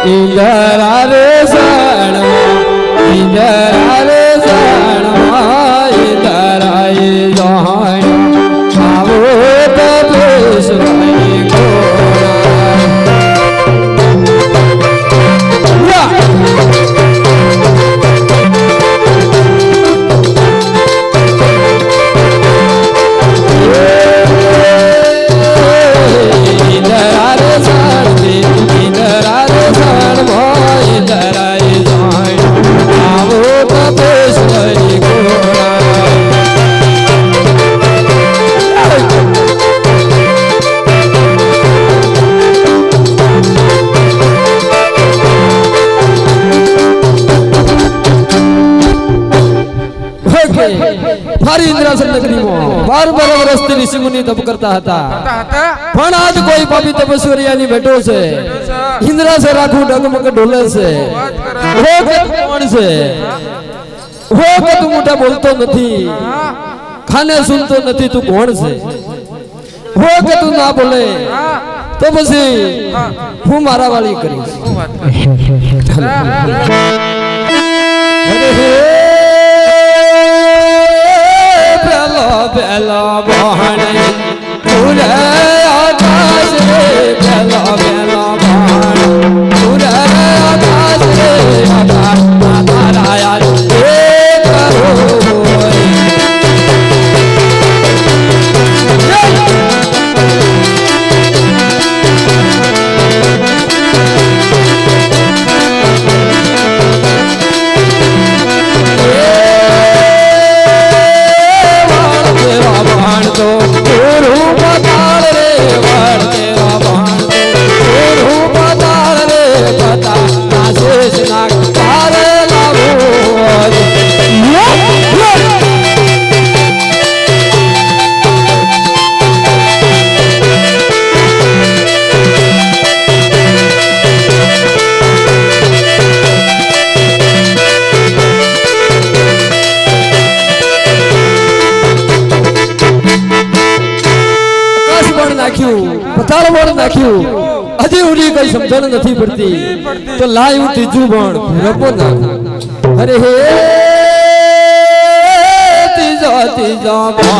इंदरा रे सणमा इंदरा रे सणमा इंदरा ये जान आवो तब सुनाई મારી ઇન્દ્રાસન નગરીમાં 12 વર્ષથી ઋષિ મુનિ તપ કરતા હતા પણ આજ કોઈ પાપી તપસ્વરિયાની બેઠો છે ઇન્દ્રાસન આખું ડગમગ ડોલે છે હો કે કોણ છે હો કે તું મોટા બોલતો નથી ખાને સુનતો નથી તું કોણ છે હો કે તું ના બોલે તો પછી હું મારા વાળી કરીશ बेला बहने पूरे आकाश रे बेला बेला बहने पूरे आकाश रे आकाश तारा यार एक करो હજી ઉડી કઈ સમજણ નથી પડતી તો લાયું ત્રીજું પણ રપો ના અરે હે ત્રીજો પણ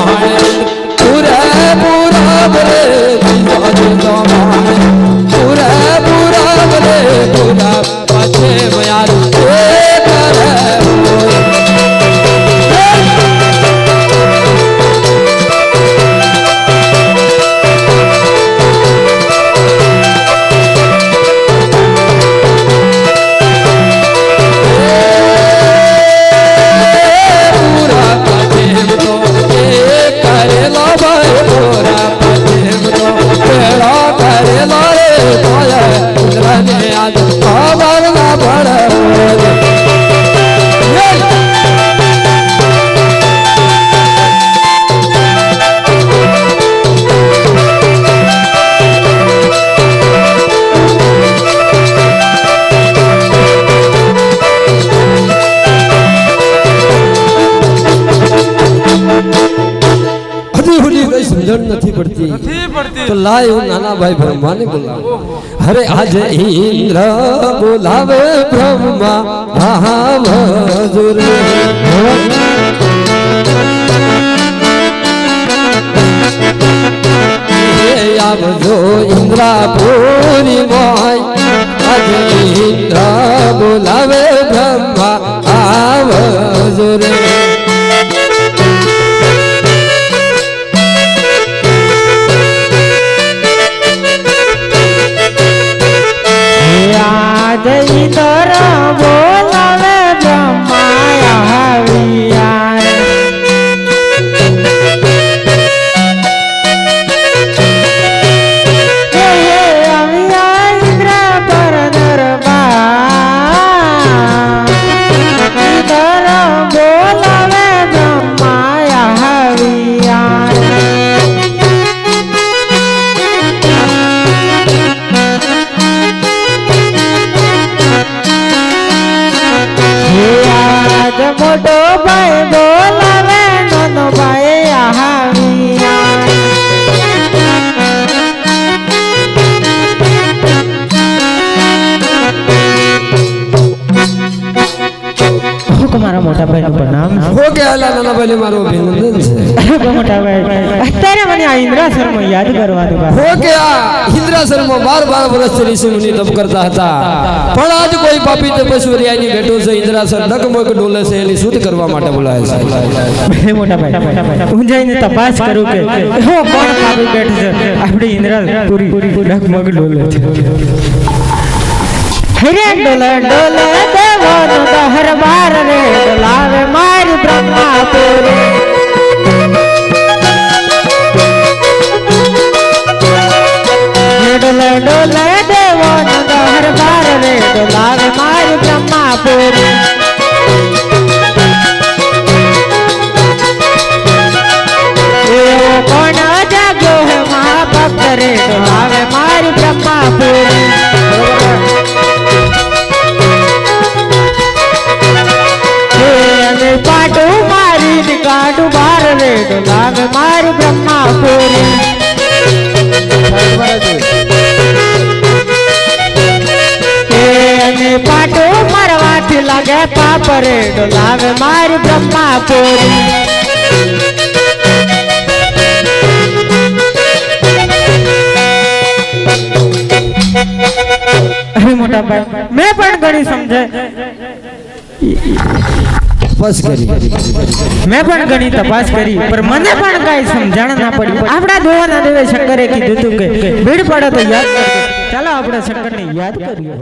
પૂરા પૂરા બરે ત્રીજો પણ પૂરા પૂરા બરે પૂરા પાછે મારું નથી પડતી તો લાય નાના ભાઈ બ્રહ્માને બોલાવો અરે આજે ઇન્દ્ર બોલાવે બ્રહ્મા આહા મજૂર આવજો ઇન્દ્રાપુરી મોય આજે ઇન્દ્ર બોલાવે બ્રહ્મા આવજો રે इधर बोलावे ब्रह्माया हविया इंद्र पर दरबार इधर बोलावे ब्रह्माया हविया मोटो भाई बोलावे नोनो भाई आहाविया મોટા ભાઈનું પ્રણામ છે. હો કે આલા નાના ભાઈ મારું અભિનંદન છે. અરે મોટા ભાઈ અત્યારે મને આ ઇન્દ્રાસરમાં યાદ કરવાનું બા. હો કે આ ઇન્દ્રાસરમાં 12 વર્ષથી ઋષિ મુનિ તપ કરતા હતા, પણ આજ કોઈ પાપી તપસ્વી આની બેઠો છે. ઇન્દ્રાસર ડગમગ ડોલે છે, એની શુદ્ધ કરવા માટે બોલાય છે. અરે મોટા ભાઈ હું જઈને તપાસ કરું કે હો કોણ પાપી બેઠ છે. આપણી ઇન્દ્રા પૂરી ડગમગ ડોલે છે. હરે ડોલે ડોલે દેવોનો દરબાર રે ડોલાવે મારી બ્રહ્માપુરી. ડોલે ડોલે દેવોનો દરબાર રે ડોલાવે મારી બ્રહ્માપુરી. એવો કોણ જાગ્યો હે મહાભક્ત રે ડોલાવે મારી બ્રહ્માપુરી. પાટું મારી કાઢું બાર રે ડોલાવે મારી બ્રહ્માપુરી. પાટું મારવાથી લાગે પાપ રે ડોલાવે મારી બ્રહ્માપુરી. અરે મોટા ભાઈ મેં પણ ઘણી સમજે બસ કરી મેં પણ ઘણી તપાસ કરી, પણ મને પણ કઈ સમજણ ના પડી. આપણા દોવાના દેવે શંકરે કીધું હતું કે ભીડ પડે તો યાદ કરજો. ચાલો આપણે શંકરને યાદ કરીએ.